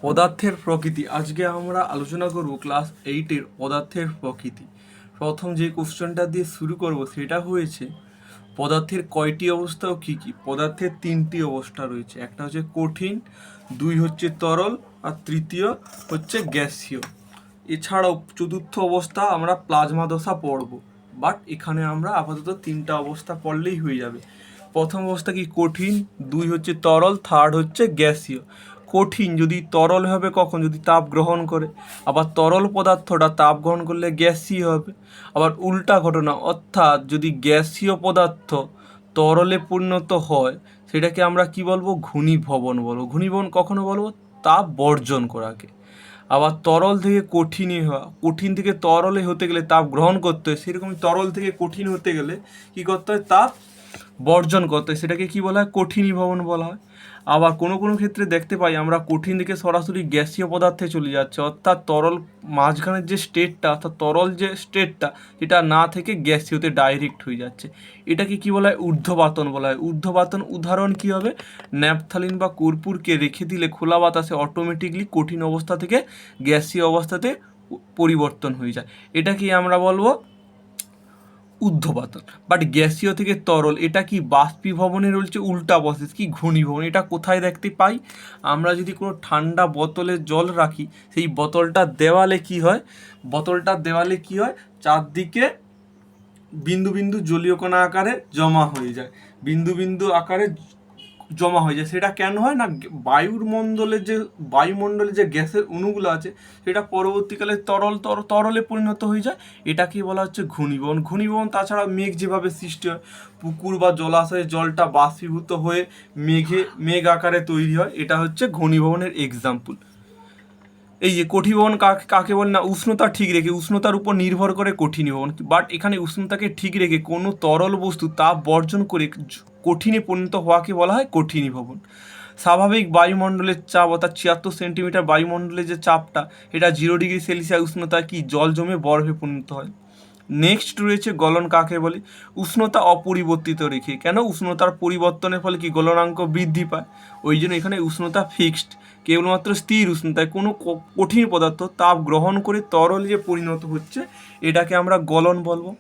পদার্থের প্রকৃতি। আজকে আমরা আলোচনা করব ক্লাস 8-এর পদার্থের প্রকৃতি। প্রথম যে কোশ্চেনটা দিয়ে শুরু করব সেটা হয়েছে পদার্থের কয়টি অবস্থা ও কী কী। পদার্থের 3টি অবস্থা রয়েছে, একটা হচ্ছে কঠিন, 2 হচ্ছে তরল, আর তৃতীয় হচ্ছে গ্যাসীয়। এছাড়াও চতুর্থ অবস্থা আমরা প্লাজমা দশা পড়ব, বাট এখানে আমরা আপাতত 3টা অবস্থা পড়লেই হয়ে যাবে। প্রথম অবস্থা কি কঠিন, 2 হচ্ছে তরল, থার্ড হচ্ছে গ্যাসীয়। কঠিন যদি তরল হবে কখন, যদি তাপ গ্রহণ করে, আবার তরল পদার্থটা তাপ গ্রহণ করলে গ্যাসীয় হবে। আবার উল্টা ঘটনা, অর্থাৎ যদি গ্যাসীয় পদার্থ তরলে পরিণত হয় সেটাকে আমরা কি বলবো, ঘনীভবন বলবো। ঘনীভবন কখনো বলবো, তাপ বর্জন করাকে। আবার তরল থেকে কঠিনে হওয়া, কঠিন থেকে তরলে হতে গেলে তাপ গ্রহণ করতে হয়, সেরকমই তরল থেকে কঠিন হতে গেলে কি করতে হয়, তাপ বর্জন করতে হয়, সেটাকে কি বলা হয়, কঠিনীভবন বলা হয়। আবার কোনো কোনো ক্ষেত্রে দেখতে পাই আমরা কঠিন থেকে সরাসরি গ্যাসীয় পদার্থে চলে যাচ্ছে, অর্থাৎ তরল মাঝখানের যে স্টেটটা, অর্থাৎ তরল যে স্টেটটা, এটা না থেকে গ্যাসীয়তে ডাইরেক্ট হয়ে যাচ্ছে, এটাকে কি বলা হয়, ঊর্ধ্বপাতন বলা হয়। ঊর্ধ্বপাতন উদাহরণ কি হবে, ন্যাপথালিন বা কর্পূরকে রেখে দিলে খোলা বাতাসে অটোমেটিকলি কঠিন অবস্থা থেকে গ্যাসীয় অবস্থাতে পরিবর্তন হয়ে যায়, এটাকে আমরা বলবো ঊর্ধ্বপাতন। বাট গ্যাসীয় থেকে তরল, এটা কি বাষ্পীভবনের রয়েছে উল্টা প্রসেস, কি ঘনীভবন। এটা কোথায় দেখতে পাই, আমরা যদি কোনো ঠান্ডা বোতলে জল রাখি, সেই বোতলটার দেওয়ালে কি হয়, চারদিকে বিন্দু বিন্দু জলীয় কণা আকারে জমা হয়ে যায়, বিন্দু বিন্দু আকারে জমা হয়ে যায়। সেটা কেন হয় না, বায়ুমণ্ডলে যে গ্যাসের অণুগুলো আছে সেটা পরবর্তীকালে তরলে পরিণত হয়ে যায়, এটাকেই বলা হচ্ছে ঘনীভবন। ঘনীভবন তাছাড়া মেঘ যেভাবে সৃষ্টি হয়, পুকুর বা জলাশয়ে জলটা বাষ্পীভূত হয়ে মেঘ আকারে তৈরি হয়, এটা হচ্ছে ঘনীভবনের এক্সাম্পল। এই যে কঠিনভবন কাকে বলে না, উষ্ণতা ঠিক রেখে, উষ্ণতার উপর নির্ভর করে কঠিনীভবন। বাট এখানে উষ্ণতাকে ঠিক রেখে কোনো তরল বস্তু তাপ বর্জন করে কঠিনে পরিণত হওয়াকে বলা হয় কঠিনীভবন। স্বাভাবিক বায়ুমণ্ডলের চাপ অর্থাৎ 76 সেন্টিমিটার বায়ুমণ্ডলের যে চাপটা, এটা 0 ডিগ্রি সেলসিয়াস উষ্ণতায় কি জল জমে বরফে পরিণত হয়। নেক্সট রয়েছে গলন কাকে বলে, উষ্ণতা অপরিবর্তিত রেখে। কেন, উষ্ণতার পরিবর্তনের ফলে কি গলনাঙ্ক বৃদ্ধি পায়, ওই জন্য এখানে উষ্ণতা ফিক্সড, কেবলমাত্র স্থির উষ্ণতায় কোনো কঠিন পদার্থ তাপ গ্রহণ করে তরল যে পরিণত হচ্ছে, এটাকে আমরা গলন বলবো।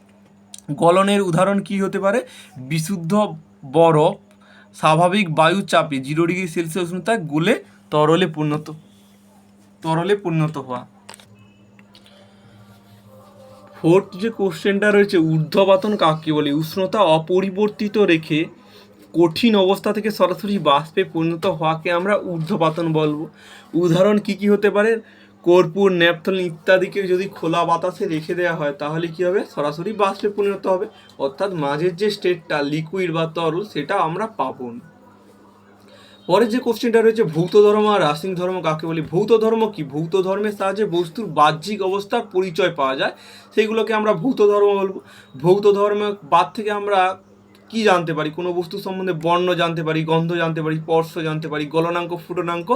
গলনের উদাহরণ কি হতে পারে, বিশুদ্ধ বরফ স্বাভাবিক বায়ু চাপে 0 ডিগ্রি সেলসিয়াস উষ্ণতায় গলে তরলে পরিণত হওয়া। ফোর্থ যে কোশ্চেনটা রয়েছে, ঊর্ধ্বপাতন কাকে বলে, উষ্ণতা অপরিবর্তিত রেখে কঠিন অবস্থা থেকে সরাসরি বাষ্পে পরিণত হওয়াকে আমরা ঊর্ধ্বপাতন বলবো। উদাহরণ কি কি হতে পারে, কর্পূর, ন্যাপথলিন ইত্যাদিকে যদি খোলা বাতাসে রেখে দেওয়া হয় তাহলে কি হবে, সরাসরি বাষ্পে পরিণত হবে, অর্থাৎ মাঝের যে স্টেটটা লিকুইড বা তরল সেটা আমরা পাবো না। পরের যে কোশ্চেনটা রয়েছে, ভৌত ধর্ম আর রাসায়নিক ধর্ম কাকে বলি। ভৌত ধর্ম কি, ভৌত ধর্মের সাহায্যে বস্তুর বাহ্যিক অবস্থার পরিচয় পাওয়া যায়, সেইগুলোকে আমরা ভৌত ধর্ম বলবো। ভৌত ধর্ম বাদ থেকে আমরা কি জানতে পারি, কোনো বস্তু সম্বন্ধে বর্ণ জানতে পারি, গন্ধ জানতে পারি, স্পর্শ জানতে পারি, গলনাঙ্ক, ফুটনাঙ্ক,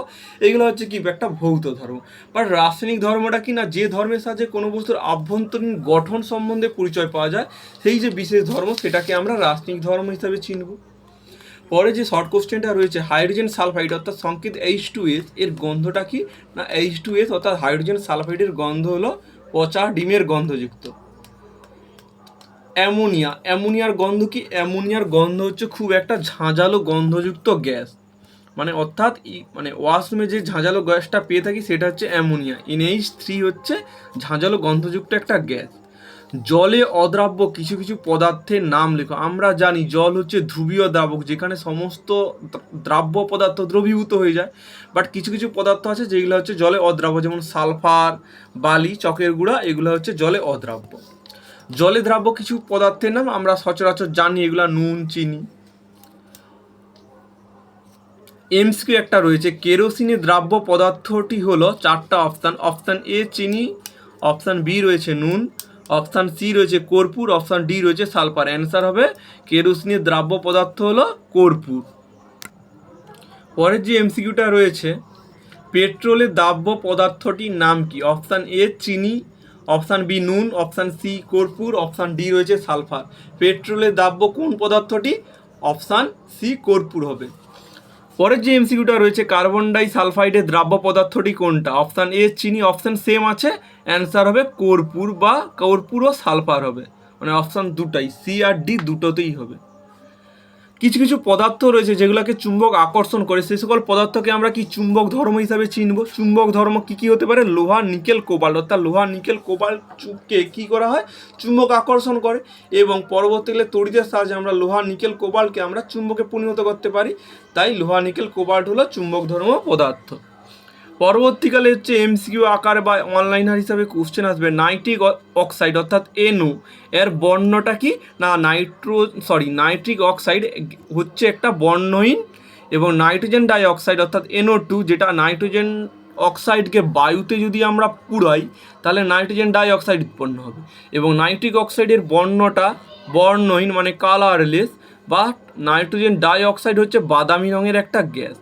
এগুলো হচ্ছে কি একটা ভৌত ধর্ম। বাট রাসায়নিক ধর্মটা কি না, যে ধর্মের সাহায্যে কোনো বস্তুর আভ্যন্তরীণ গঠন সম্বন্ধে পরিচয় পাওয়া যায়, সেই যে বিশেষ ধর্ম সেটাকে আমরা রাসায়নিক ধর্ম হিসাবে চিনব। পরে যে শর্ট কোশ্চেনটা রয়েছে, হাইড্রোজেন সালফাইড অর্থাৎ সংকেত H2S এর গন্ধটা কি না, H2S অর্থাৎ হাইড্রোজেন সালফাইডের গন্ধ হলো পচা ডিমের গন্ধযুক্ত। অ্যামোনিয়ার গন্ধ কি, অ্যামোনিয়ার গন্ধ হচ্ছে খুব একটা ঝাঁঝালো গন্ধযুক্ত গ্যাস, মানে অর্থাৎ ওয়াশরুমে যে ঝাঁঝালো গ্যাসটা পেয়ে থাকি সেটা হচ্ছে অ্যামোনিয়া। NH3 হচ্ছে ঝাঁঝালো গন্ধযুক্ত একটা গ্যাস। জলে অদ্রাব্য কিছু কিছু পদার্থের নাম লেখো। আমরা জানি জল হচ্ছে ধ্রুবীয় দ্রাবক, যেখানে সমস্ত দ্রাব্য পদার্থ দ্রবীভূত হয়ে যায়, বাট কিছু কিছু পদার্থ আছে যেগুলো হচ্ছে জলে অদ্রাব্য, যেমন সালফার, বালি, চকের গুঁড়া, এগুলো হচ্ছে জলে অদ্রাব্য। জলে দ্রাব্য কিছু পদার্থের নাম আমরা সচরাচর জানি, এগুলো নুন, চিনি। এমসকিউ একটা রয়েছে, কেরোসিনে দ্রাব্য পদার্থটি হলো 4টা অপশান। অপশান এ চিনি, অপশান বি রয়েছে নুন, অপশান সি রয়েছে কর্পূর, অপশান ডি রয়েছে সালফার। অ্যান্সার হবে কেরোসিনের দ্রাব্য পদার্থ হলো কর্পূর। পরের যে এমসিকিউটা রয়েছে, পেট্রোলের দ্রাব্য পদার্থটির নাম কি। অপশান এ চিনি, অপশান বি নুন, অপশান সি কর্পূর, অপশান ডি রয়েছে সালফার। পেট্রোলের দ্রাব্য কোন পদার্থটি, অপশান সি কর্পূর হবে। পরের যে এমসিকিউটা রয়েছে, কার্বন ডাই সালফাইডের দ্রাব্য পদার্থটি কোনটা? অপশান এ চিনি, অপশান সেম আছে, অ্যান্সার হবে কর্পূর বা কর্পূর ও সালফার হবে, মানে অপশান দুটাই, সি আর ডি দুটোতেই হবে। কিছু কিছু পদার্থ রয়েছে যেগুলোকে চুম্বক আকর্ষণ করে, সেই সকল পদার্থকে আমরা কি চুম্বক ধর্ম হিসাবে চিনব। চুম্বক ধর্ম কি কি হতে পারে? লোহা, নিকেল, কোবাল্ট, অর্থাৎ লোহা, নিকেল, কোবাল্টকে কি করা হয়? চুম্বক আকর্ষণ করে, এবং পরবর্তীকালে তড়িতের সাহায্যে আমরা লোহা, নিকেল, কোবাল্টকে আমরা চুম্বকে পরিণত করতে পারি। তাই লোহা, নিকেল, কোবাল্ট হলো চুম্বক ধর্ম পদার্থ। পরবর্তীকালে হচ্ছে এমসিকিউ আকার বা অনলাইনার হিসাবে কোশ্চেন আসবে, নাইট্রিক অক্সাইড অর্থাৎ NO এর বর্ণটা কি? না নাইট্রিক অক্সাইড হচ্ছে একটা বর্ণহীন, এবং নাইট্রোজেন ডাই অক্সাইড অর্থাৎ NO2, যেটা নাইট্রোজেন অক্সাইডকে বায়ুতে যদি আমরা পুড়াই তাহলে নাইট্রোজেন ডাই অক্সাইড উৎপন্ন হবে, এবং নাইট্রিক অক্সাইডের বর্ণটা বর্ণহীন মানে কালারলেস, বা নাইট্রোজেন ডাই অক্সাইড হচ্ছে বাদামি রঙের একটা গ্যাস।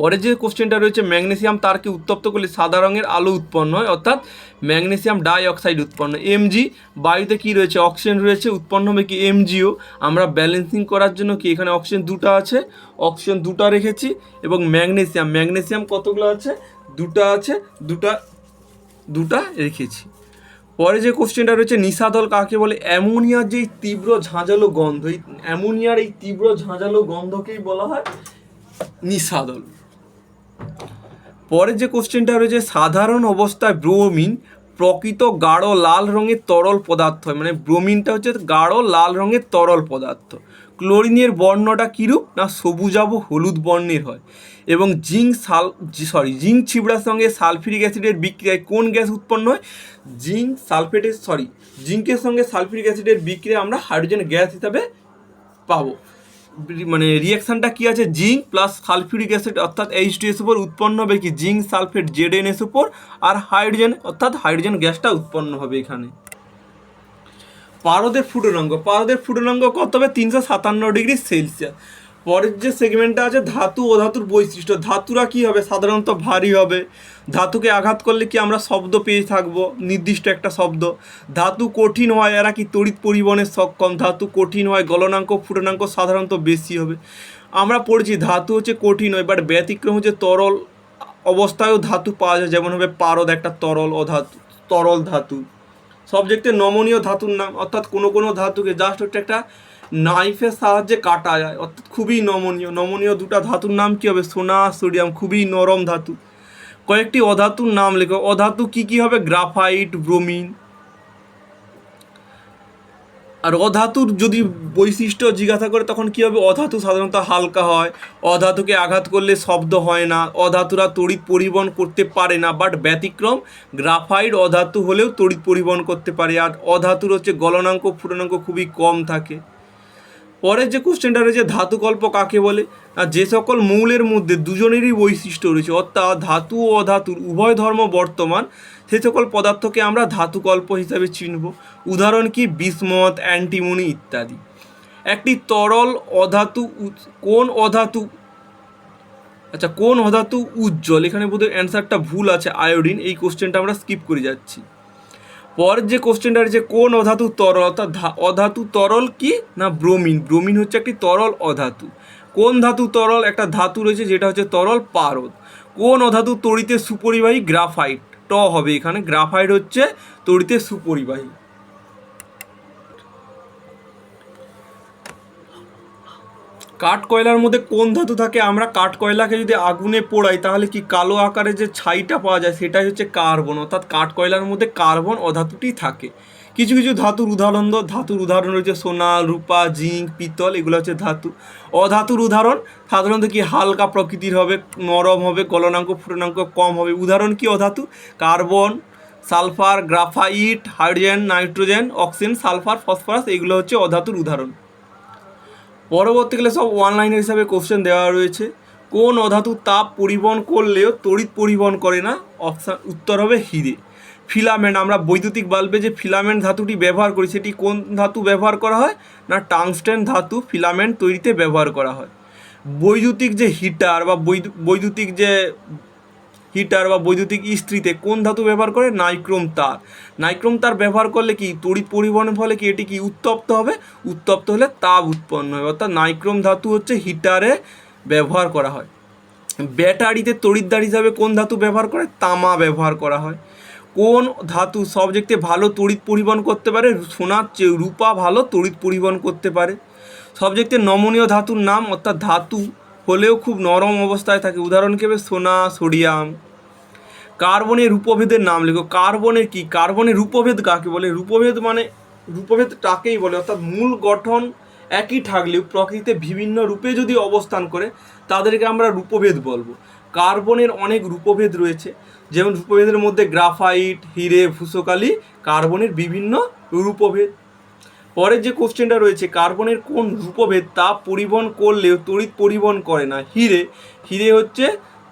পরে যে কোশ্চেনটা রয়েছে, ম্যাগনেসিয়াম তারকে উত্তপ্ত করলে সাদা রঙের আলো উৎপন্ন হয়, অর্থাৎ ম্যাগনেসিয়াম ডাই অক্সাইড উৎপন্ন। এমজি, বায়ুতে কি রয়েছে? অক্সিজেন রয়েছে, উৎপন্ন হবে কি? MgO। আমরা ব্যালেন্সিং করার জন্য কি এখানে অক্সিজেন দুটো আছে, অক্সিজেন দুটো রেখেছি, এবং ম্যাগনেসিয়াম কতগুলো আছে? দুটো আছে, দুটা রেখেছি। পরে যে কোশ্চেনটা রয়েছে, নিশাদল কাকে বলে? অ্যামোনিয়ার যে তীব্র ঝাঁঝালো গন্ধ, এই অ্যামোনিয়ার এই তীব্র ঝাঁঝালো গন্ধকেই বলা হয় নিশাদল। পরের যে কোশ্চেনটা রয়েছে, সাধারণ অবস্থায় ব্রোমিন প্রকৃত গাঢ় লাল রঙের তরল পদার্থ হয়, মানে ব্রোমিনটা হচ্ছে গাঢ় লাল রঙের তরল পদার্থ। ক্লোরিনের বর্ণটা কীরূপ? না সবুজাভ হলুদ বর্ণের হয়। এবং জিঙ্ক ছিবড়ার সঙ্গে সালফিউরিক অ্যাসিডের বিক্রিয়ায় কোন গ্যাস উৎপন্ন হয়? জিঙ্কের সঙ্গে সালফিউরিক অ্যাসিডের বিক্রিয়ায় আমরা হাইড্রোজেন গ্যাস হিসাবে পাবো। মানে রিয়াকশানটা কি আছে? জিঙ্ক প্লাস সালফিউরিক অ্যাসিড অর্থাৎ H2SO4 উৎপন্ন হবে কি? জিঙ্ক সালফেট ZnSO4, আর হাইড্রোজেন অর্থাৎ হাইড্রোজেন গ্যাসটা উৎপন্ন হবে এখানে। পারদের ফুটনাঙ্ক কত হবে? 357°C। পরের যে সেগমেন্টটা আছে, ধাতু ও ধাতুর বৈশিষ্ট্য। ধাতুরা কি হবে? সাধারণত ভারী হবে। ধাতুকে আঘাত করলে কি আমরা শব্দ পেয়ে থাকবো, নির্দিষ্ট একটা শব্দ। ধাতু কঠিন হয়, এরা কি তড়িৎ পরিবহনের সক্ষম। ধাতু কঠিন হয়, গলনাঙ্ক ফুটনাঙ্ক সাধারণত বেশি হবে। আমরা পড়েছি ধাতু হচ্ছে কঠিন হয়, বাট ব্যতিক্রম হচ্ছে তরল অবস্থায়ও ধাতু পাওয়া যায়, যেমন হবে পারদ একটা তরল ধাতু। সাবজেক্টে নমনীয় ধাতুর নাম, অর্থাৎ কোনো ধাতুকে জাস্ট হচ্ছে একটা নাইফের সাহায্যে কাটা যায়, অর্থাৎ খুবই নমনীয় দুটা ধাতুর নাম কি হবে? সোনা, সোডিয়াম, খুবই নরম ধাতু। কয়েকটি অধাতুর নাম লেখো। অধাতু কি হবে? Graphite, bromine. আর অধাতুর যদি বৈশিষ্ট্য জিজ্ঞাসা করে তখন কি হবে? অধাতু সাধারণত হালকা হয়, অধাতুকে আঘাত করলে শব্দ হয় না, অধাতুরা তড়িৎ পরিবহন করতে পারে না, বাট ব্যতিক্রম গ্রাফাইট অধাতু হলেও তড়িৎ পরিবহন করতে পারে। আর অধাতুর হচ্ছে গলনাঙ্ক ফুটনাঙ্ক খুবই কম থাকে। পরের যে কোশ্চেনটা রয়েছে, ধাতুকল্প কাকে বলে? আর যে সকল মৌলের মধ্যে দুজনেরই বৈশিষ্ট্য রয়েছে, অর্থাৎ ধাতু ও অধাতুর উভয় ধর্ম বর্তমান, সেই সকল পদার্থকে আমরা ধাতুকল্প হিসাবে চিনব। উদাহরণ কি? বিসমথ, অ্যান্টিমনি ইত্যাদি। একটি তরল অধাতু কোন অধাতু উজ্জ্বল? এখানে বোধহয় অ্যান্সারটা ভুল আছে, আয়োডিন। এই কোশ্চেনটা আমরা স্কিপ করে যাচ্ছি। পরের যে কোশ্চেনটা রয়েছে, কোন অধাতু তরল? অর্থাৎ অধাতু তরল কি? না ব্রোমিন হচ্ছে একটি তরল অধাতু। কোন ধাতু তরল? একটা ধাতু রয়েছে যেটা হচ্ছে তরল, পারদ। কোন অধাতু তড়িতে সুপরিবাহী? গ্রাফাইট। হবে এখানে, গ্রাফাইট হচ্ছে তড়িতে সুপরিবাহী। কাঠ কয়লার মধ্যে কোন ধাতু থাকে? আমরা কাঠ কয়লাকে যদি আগুনে পোড়াই তাহলে কি কালো আকারে যে ছাইটা পাওয়া যায় সেটাই হচ্ছে কার্বন, অর্থাৎ কাঠ কয়লার মধ্যে কার্বন অধাতুটি থাকে। কিছু ধাতুর উদাহরণ রয়েছে সোনা, রূপা, জিঙ্ক, পিতল, এগুলো হচ্ছে ধাতু। অধাতুর উদাহরণ সাধারণত কি? হালকা প্রকৃতির হবে, নরম হবে, গলনাঙ্ক ফুটনাঙ্ক কম হবে। উদাহরণ কি অধাতু? Carbon, sulphur, graphite, hydrogen, nitrogen, oxygen, sulphur, phosphorus, এগুলো হচ্ছে অধাতুর উদাহরণ। পরবর্তীকালে সব অনলাইনের হিসাবে কোশ্চেন দেওয়া রয়েছে। কোন অধাতু তাপ পরিবহন করলেও তড়িৎ পরিবহন করে না? উত্তর হবে হিরে। ফিলামেন্ট, আমরা বৈদ্যুতিক বাল্বে যে ফিলামেন্ট ধাতুটি ব্যবহার করি সেটি কোন ধাতু ব্যবহার করা হয়? না টাংস্টেন ধাতু ফিলামেন্ট তৈরিতে ব্যবহার করা হয়। বৈদ্যুতিক যে হিটার বা বৈদ্যুতিক ইস্ত্রিতে কোন ধাতু ব্যবহার করে? নাইক্রোম তার ব্যবহার করলে কি তড়িৎ পরিবহনের ফলে কি এটি কি উত্তপ্ত হবে? উত্তপ্ত হলে তাপ উৎপন্ন হবে, অর্থাৎ নাইক্রোম ধাতু হচ্ছে হিটারে ব্যবহার করা হয়। ব্যাটারিতে তড়িৎদ্বার হিসাবে কোন ধাতু ব্যবহার করে? তামা ব্যবহার করা হয়। কোন ধাতু সবচেয়ে ভালো তড়িৎ পরিবহন করতে পারে? সোনার চেয়ে রূপা ভালো তড়িৎ পরিবহন করতে পারে। সবচেয়ে নমনীয় ধাতুর নাম, অর্থাৎ ধাতু হলেও খুব নরম অবস্থায় থাকে, উদাহরণ কি হবে? সোনা, সোডিয়াম। কার্বনের রূপভেদের নাম লেখো। কার্বনের কি? কার্বনের রূপভেদ কাকে বলে? রূপভেদ মানে রূপভেদটাকেই বলে, অর্থাৎ মূল গঠন একই থাকলেও প্রকৃতিতে বিভিন্ন রূপে যদি অবস্থান করে তাদেরকে আমরা রূপভেদ বলবো। কার্বনের অনেক রূপভেদ রয়েছে, যেমন রূপভেদের মধ্যে গ্রাফাইট, হিরে, ভূষকালি কার্বনের বিভিন্ন রূপভেদ। পরের যে কোশ্চেনটা রয়েছে, কার্বনের কোন রূপভেদ তাপ পরিবহন করলেও তড়িৎ পরিবহন করে না? হিরে। হিরে হচ্ছে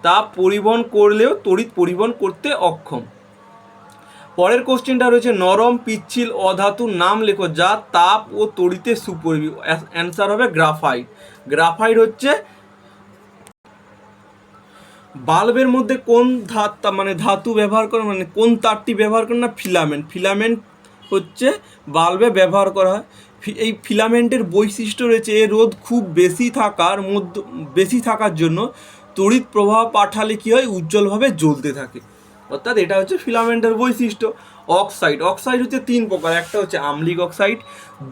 তাপ পরিবহন করলেও তড়িৎ পরিবহন করতে অক্ষম। পরের কোশ্চেনটা রয়েছে, নরম পিচ্ছিল অধাতুর নাম লেখো যা তাপ ও তড়িতে সুপরিবী। অ্যান্সার হবে গ্রাফাইট। গ্রাফাইট হচ্ছে। বাল্বের মধ্যে কোন ধাতু ব্যবহার করে, মানে কোন তারটি ব্যবহার করে না? ফিলামেন্ট। ফিলামেন্ট হচ্ছে বাল্বে ব্যবহার করা হয়। এই ফিলামেন্টের বৈশিষ্ট্য রয়েছে এর রোধ খুব বেশি থাকার জন্য তড়িৎ প্রবাহ পাঠালে কী হয়? উজ্জ্বলভাবে জ্বলতে থাকে, অর্থাৎ এটা হচ্ছে ফিলামেন্টের বৈশিষ্ট্য। অক্সাইড। অক্সাইড হচ্ছে 3 প্রকার। একটা হচ্ছে আম্লিক অক্সাইড,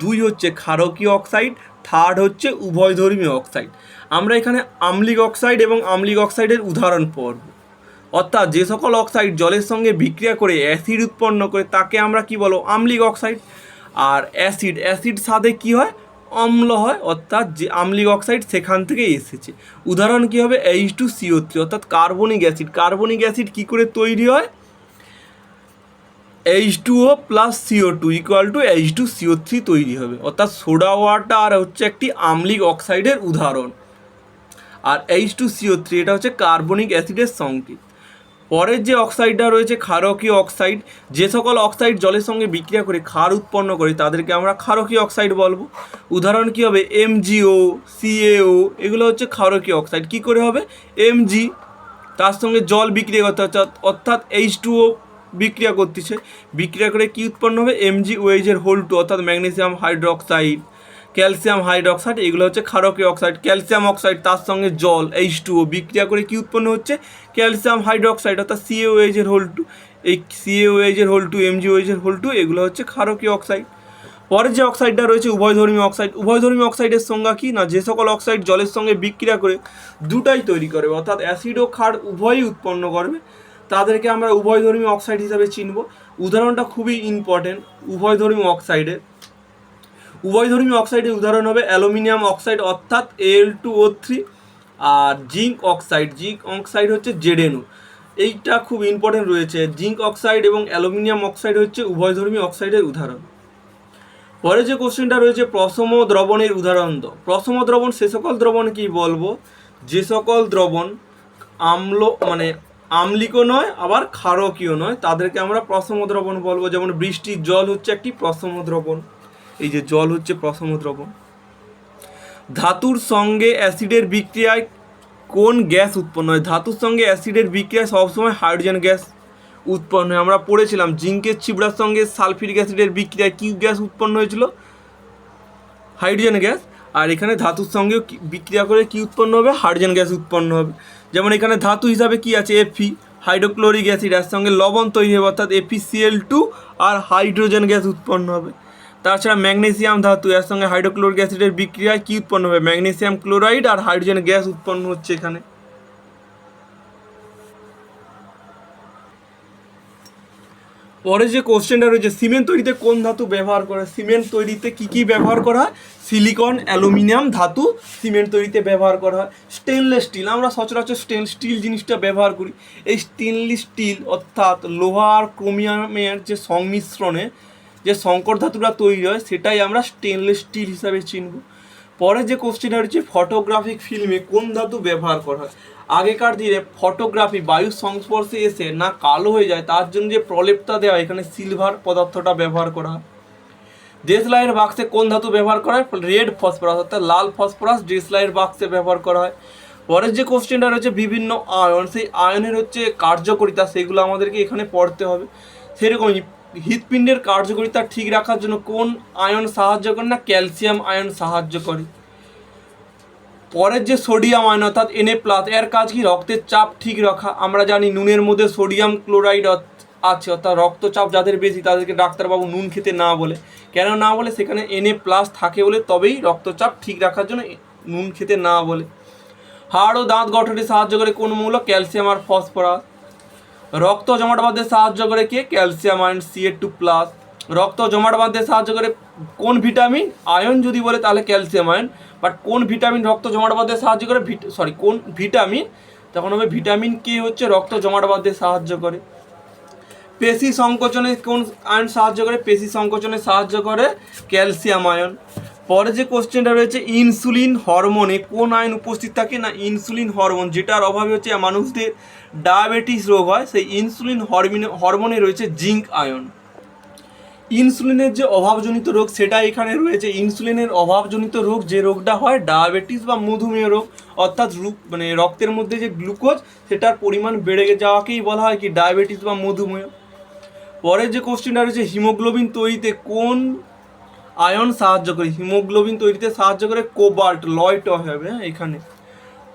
2 হচ্ছে ক্ষারকীয় অক্সাইড, 3 হচ্ছে উভয়ধর্মী অক্সাইড। আমরা এখানে আম্লিক অক্সাইড এবং আম্লিক অক্সাইডের উদাহরণ পড়ব। অর্থাৎ যে সকল অক্সাইড জলের সঙ্গে বিক্রিয়া করে অ্যাসিড উৎপন্ন করে তাকে আমরা কি বলবো? আম্লিক অক্সাইড। আর অ্যাসিড সাথে কি হয়? অম্ল হয়, অর্থাৎ যে আম্লিক অক্সাইড সেখান থেকে এসেছে। উদাহরণ কি হবে? H2CO3, অর্থাৎ কার্বনিক অ্যাসিড। কার্বনিক অ্যাসিড কি করে তৈরি হয়? H2O plus CO2 equal to H2CO3 তৈরি হবে, অর্থাৎ সোডা ওয়াটার হচ্ছে একটি আম্লিক অক্সাইডের উদাহরণ। আর H2CO3 এটা হচ্ছে কার্বনিক অ্যাসিডের সংকেত। পরের যে অক্সাইডটা রয়েছে ক্ষারকীয় অক্সাইড। যে সকল অক্সাইড জলের সঙ্গে বিক্রিয়া করে ক্ষার উৎপন্ন করে তাদেরকে আমরা ক্ষারকীয় অক্সাইড বলবো। উদাহরণ কি হবে? MgO, CaO, এগুলো হচ্ছে ক্ষারকীয় অক্সাইড। কি করে হবে? Mg তার সঙ্গে জল বিক্রিয়া করতে হচ্ছে, অর্থাৎ H2O বিক্রিয়া করতেছে, বিক্রিয়া করে কি উৎপন্ন হবে? MgOH2, অর্থাৎ ম্যাগনেসিয়াম হাইড্রোক্সাইড, ক্যালসিয়াম হাইড্রোক্সাইড, এগুলো হচ্ছে ক্ষারকীয় অক্সাইড। ক্যালসিয়াম অক্সাইড তার সঙ্গে জল H2O বিক্রিয়া করে কি উৎপন্ন হচ্ছে? ক্যালসিয়াম হাইড্রোক্সাইড, অর্থাৎ CaOH2। এই CaOH2, MgOH2 এগুলো হচ্ছে ক্ষারকীয় অক্সাইড। পরের যে অক্সাইডটা রয়েছে উভয়ধর্মী অক্সাইড। উভয়ধর্মী অক্সাইডের সংজ্ঞা কি? না যে সকল অক্সাইড জলের সঙ্গে বিক্রিয়া করে দুটাই তৈরি করবে, অর্থাৎ অ্যাসিড ও ক্ষার উভয়ই উৎপন্ন করবে, তাদেরকে আমরা উভয়ধর্মী অক্সাইড হিসাবে চিনব। উদাহরণটা খুবই ইম্পর্টেন্ট উভয়ধর্মী অক্সাইডের। উভয়ধর্মী অক্সাইডের উদাহরণ হবে অ্যালুমিনিয়াম অক্সাইড, অর্থাৎ Al2O3, আর জিঙ্ক অক্সাইড। জিঙ্ক অক্সাইড হচ্ছে ZnO। এইটা খুব ইম্পর্টেন্ট রয়েছে। জিঙ্ক অক্সাইড এবং অ্যালুমিনিয়াম অক্সাইড হচ্ছে উভয়ধর্মী অক্সাইডের উদাহরণ। পরে যে কোশ্চেনটা রয়েছে, প্রশম দ্রবণের উদাহরণ দাও। প্রশম দ্রবণ সে সকল দ্রবণ কি বলবো যে সকল দ্রবণ আম্লিকও নয় আবার ক্ষারকীয় নয়, তাদেরকে আমরা প্রশম দ্রবণ বলবো। যেমন বৃষ্টির জল হচ্ছে একটি প্রশম দ্রবণ। এই যে জল হচ্ছে প্রশম দ্রবণ। ধাতুর সঙ্গে অ্যাসিডের বিক্রিয়ায় কোন গ্যাস উৎপন্ন হয়? ধাতুর সঙ্গে অ্যাসিডের বিক্রিয়ায় সবসময় হাইড্রোজেন গ্যাস উৎপন্ন হয়। আমরা পড়েছিলাম জিঙ্কের ছিবড়ার সঙ্গে সালফিউরিক অ্যাসিডের বিক্রিয়ায় কি গ্যাস উৎপন্ন হয়েছিল? Hydrogen gas. আর এখানে ধাতুর সঙ্গেও বিক্রিয়া করে কি উৎপন্ন হবে? হাইড্রোজেন গ্যাস উৎপন্ন হবে। যেমন এখানে ধাতু হিসাবে কি আছে? Fe, হাইড্রোক্লোরিক অ্যাসিড, এর সঙ্গে লবণ তৈরি হবে, অর্থাৎ FeCl2, আর হাইড্রোজেন গ্যাস উৎপন্ন হবে। তাছাড়া ম্যাগনেসিয়াম ধাতু, এর সঙ্গে হাইড্রোক্লোরিক অ্যাসিডের বিক্রিয়ায় কি উৎপন্ন হবে? ম্যাগনেসিয়াম ক্লোরাইড আর হাইড্রোজেন গ্যাস উৎপন্ন হচ্ছে এখানে। পরে যে কোশ্চেনটা রয়েছে, সিমেন্ট তৈরিতে কোন ধাতু ব্যবহার করে? সিমেন্ট তৈরিতে কি ব্যবহার করা হয়? সিলিকন, অ্যালুমিনিয়াম ধাতু সিমেন্ট তৈরিতে ব্যবহার করা হয়। স্টেনলেস স্টিল, আমরা সচরাচর স্টিল জিনিসটা ব্যবহার করি। এই স্টেনলেস স্টিল অর্থাৎ লোহা আর ক্রোমিয়ামের যে সংমিশ্রণে যে সংকর ধাতুটা তৈরি হয় সেটাই আমরা স্টেনলেস স্টিল হিসাবে চিনব। পরে যে কোশ্চেনটা রয়েছে, ফটোগ্রাফিক ফিল্মে কোন ধাতু ব্যবহার করা হয়? আগেকার দিনে ফটোগ্রাফি বায়ুর সংস্পর্শে এসে না কালো হয়ে যায় তার জন্য যে প্রলেপটা দেওয়া হয়, এখানে সিলভার পদার্থটা ব্যবহার করা হয়। দেশলাইয়ের বাক্সে কোন ধাতু ব্যবহার করা হয়? রেড ফসফরাস, অর্থাৎ লাল ফসফরাস দেশলাইয়ের বাক্সে ব্যবহার করা হয়। পরের যে কোশ্চেনটা রয়েছে, বিভিন্ন আয়ন, সেই আয়নের হচ্ছে কার্যকারিতা, সেগুলো আমাদেরকে এখানে পড়তে হবে। সেরকমই হৃৎপিণ্ডের কার্যকারিতা ঠিক রাখার জন্য কোন আয়ন সাহায্য করে না? ক্যালসিয়াম আয়ন সাহায্য করে। পরের যে সোডিয়াম আয়ন অর্থাৎ Na+, এর কাজ কি রক্তের চাপ ঠিক রাখা। আমরা জানি নুনের মধ্যে সোডিয়াম ক্লোরাইড আছে, অর্থাৎ রক্তচাপ যাদের বেশি তাদেরকে ডাক্তারবাবু নুন খেতে না বলে। কেন না বলে? সেখানে Na+ থাকে বলে, তবেই রক্তচাপ ঠিক রাখার জন্য নুন খেতে না বলে। হাড় ও দাঁত গঠনে সাহায্য করে কোন মৌল? ক্যালসিয়াম আর ফসফরাস। রক্ত জমাট বাঁধতে সাহায্য করে কে? Calcium ion Ca2+। রক্ত জমাট বাঁধতে সাহায্য করে কোন ভিটামিন? আয়ন যদি বলে তাহলে ক্যালসিয়াম আয়ন, বাট কোন ভিটামিন রক্ত জমাট বাঁধতে সাহায্য করে? কোন ভিটামিন? তখন হবে ভিটামিন কে হচ্ছে রক্ত জমাট বাঁধতে সাহায্য করে। পেশি সংকোচনে কোন আয়ন সাহায্য করে? পেশি সংকোচনে সাহায্য করে ক্যালসিয়াম আয়ন। পরে যে কোশ্চেনটা রয়েছে, ইনসুলিন হরমোনে কোন আয়ন উপস্থিত থাকে? না ইনসুলিন হরমোন, যেটার অভাবে হচ্ছে মানুষদের ডায়াবেটিস রোগ হয়, সেই ইনসুলিন হরমোনে রয়েছে জিঙ্ক আয়ন। ইনসুলিনের যে অভাবজনিত রোগ সেটা এখানে রয়েছে। ইনসুলিনের অভাবজনিত রোগ যে রোগটা হয় ডায়াবেটিস বা মধুমেহ রোগ, অর্থাৎ রক্তের মধ্যে যে গ্লুকোজ সেটার পরিমাণ বেড়ে যাওয়াকেই বলা হয় কি? ডায়াবেটিস বা মধুমেহ। পরের যে কোশ্চেনটা রয়েছে, হিমোগ্লোবিন তৈরিতে কোন আয়ন সাহায্য করে? হিমোগ্লোবিন তৈরিতে সাহায্য করে কোবাল্ট, লয়ট হবে এখানে।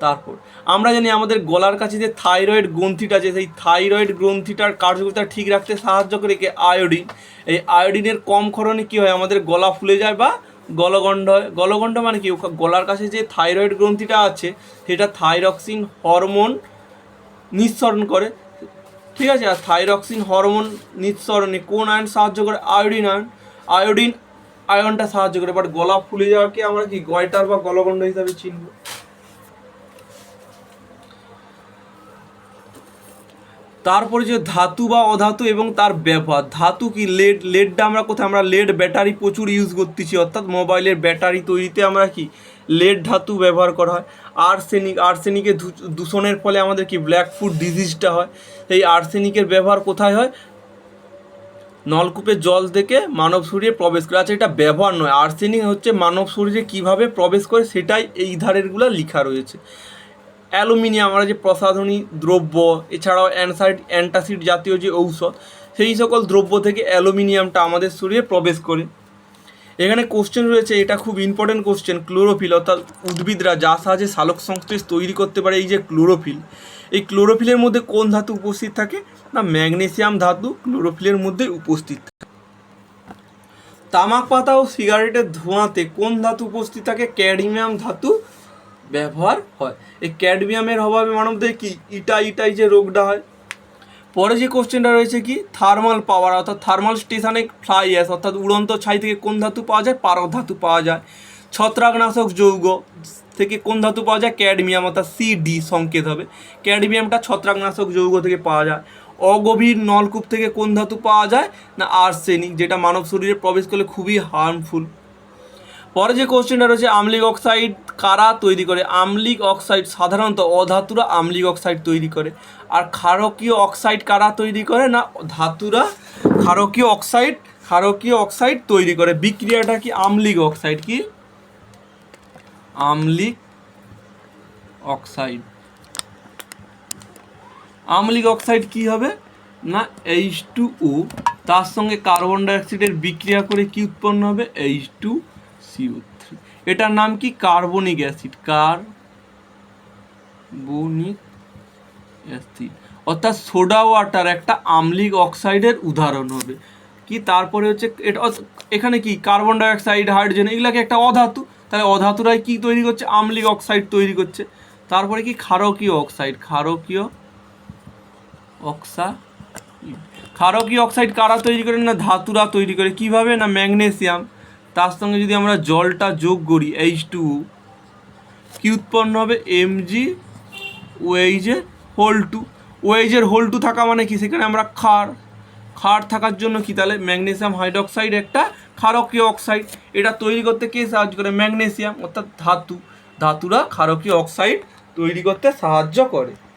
তারপর আমরা জানি আমাদের গলার কাছে যে থাইরয়েড গ্রন্থিটা আছে, সেই থাইরয়েড গ্রন্থিটার কার্যকারিতা ঠিক রাখতে সাহায্য করে কে? আয়োডিন। এই আয়োডিনের কম ক্ষরণে কী হয়? আমাদের গলা ফুলে যায় বা গলগণ্ড হয়। গলগণ্ড মানে কি? গলার কাছে যে থাইরয়েড গ্রন্থিটা আছে সেটা থাইরক্সিন হরমোন নিঃসরণ করে, ঠিক আছে। আর থাইরক্সিন হরমোন নিঃসরণে কোন আয়ন সাহায্য করে? Iodine ion. আয়োডিন আয়নটা সাহায্য করে। বাট গলা ফুলে যাওয়াকে আমরা কি গয়টার বা গলগণ্ড হিসাবে চিনব। তারপরে যে ধাতু বা অধাতু এবং তার ব্যবহার। ধাতু কি? লেডটা আমরা কোথায়? আমরা লেড ব্যাটারি প্রচুর ইউজ করতেছি, অর্থাৎ মোবাইলের ব্যাটারি তৈরিতে আমরা কি লেড ধাতু ব্যবহার করা হয়। আর্সেনিকের দূষণের ফলে আমাদের কি ব্ল্যাক ফুট ডিজিজটা হয়। এই আর্সেনিকের ব্যবহার কোথায় হয়? নলকূপের জল থেকে মানব শরীরে প্রবেশ করে। আচ্ছা, এটা ব্যবহার নয়, আর্সেনিক হচ্ছে মানব শরীরে কিভাবে প্রবেশ করে সেটাই এই ধারেরগুলো লেখা রয়েছে। অ্যালুমিনিয়াম, আমরা যে প্রসাধনী দ্রব্য, এছাড়াও অ্যান্টাসিড জাতীয় যে ঔষধ, সেই সকল দ্রব্য থেকে অ্যালুমিনিয়ামটা আমাদের শরীরে প্রবেশ করে। এখানে কোশ্চেন রয়েছে, এটা খুব ইম্পর্টেন্ট কোশ্চেন, ক্লোরোফিল, অর্থাৎ উদ্ভিদরা যার সাহায্যে সালোক সংশ্লেষ তৈরি করতে পারে, এই যে ক্লোরোফিল, এই ক্লোরোফিলের মধ্যে কোন ধাতু উপস্থিত থাকে? না ম্যাগনেসিয়াম ধাতু ক্লোরোফিলের মধ্যে উপস্থিত থাকে। তামাক পাতা ও সিগারেটের ধোঁয়াতে কোন ধাতু উপস্থিত থাকে? ক্যাডমিয়াম ধাতু ব্যবহার হয়। এই ক্যাডমিয়ামের অভাবে মানবদের কি ইটাই যে রোগটা হয়। পরে যে কোশ্চেনটা রয়েছে কি? থার্মাল পাওয়ার, অর্থাৎ থার্মাল স্টেশনে ফ্লাই অ্যাশ, অর্থাৎ উড়ন্ত ছাই থেকে কোন ধাতু পাওয়া যায়? পারদ ধাতু পাওয়া যায়। ছত্রাকনাশক যৌগ থেকে কোন ধাতু পাওয়া যায়? ক্যাডমিয়াম, অর্থাৎ Cd সংকেত হবে। ক্যাডমিয়ামটা ছত্রাকনাশক যৌগ থেকে পাওয়া যায়। অগভীর নলকূপ থেকে কোন ধাতু পাওয়া যায়? না আর্সেনিক, যেটা মানব শরীরে প্রবেশ করলে খুবই হার্মফুল। পরে যে কোশ্চেনটা রয়েছে, আম্লিক অক্সাইড কারা তৈরি করে? আম্লিক অক্সাইড সাধারণত অধাতুরা আম্লিক অক্সাইড তৈরি করে। আর ক্ষারকীয় অক্সাইড কারা তৈরি করে? না ধাতুরা ক্ষারকীয় অক্সাইড তৈরি করে। বিক্রিয়াটা কি? আম্লিক অক্সাইড কি? আম্লিক অক্সাইড কি হবে? না H2O, তার সঙ্গে কার্বন ডাইঅক্সাইডের বিক্রিয়া করে কি উৎপন্ন হবে? H2CO3। এটার নাম কি? Carbonic acid. অর্থাৎ সোডা ওয়াটার একটা আম্লিক অক্সাইডের উদাহরণ হবে কি? তারপরে হচ্ছে এটা, এখানে কি কার্বন ডাইঅক্সাইড, হাইড্রোজেন, এগুলাকে একটা অধাতু, তাহলে অধাতুরাই কি তৈরি করছে? আম্লিক অক্সাইড তৈরি করছে। তারপরে কি? ক্ষারকীয় অক্সাইড কারা তৈরি করে? না ধাতুরা তৈরি করে। কিভাবে? না ম্যাগনেসিয়াম, তার সঙ্গে যদি আমরা জলটা যোগ করি H2O, কি উৎপন্ন হবে? Mg OH OH থাকা মানে কি? সেখানে আমরা ক্ষার থাকার জন্য কি? তাহলে ম্যাগনেসিয়াম হাইড্রোক্সাইড একটা ক্ষারকীয় অক্সাইড। এটা তৈরি করতে কে সাহায্য করে? ম্যাগনেসিয়াম, অর্থাৎ ধাতুরা ক্ষারকীয় অক্সাইড তৈরি করতে সাহায্য করে।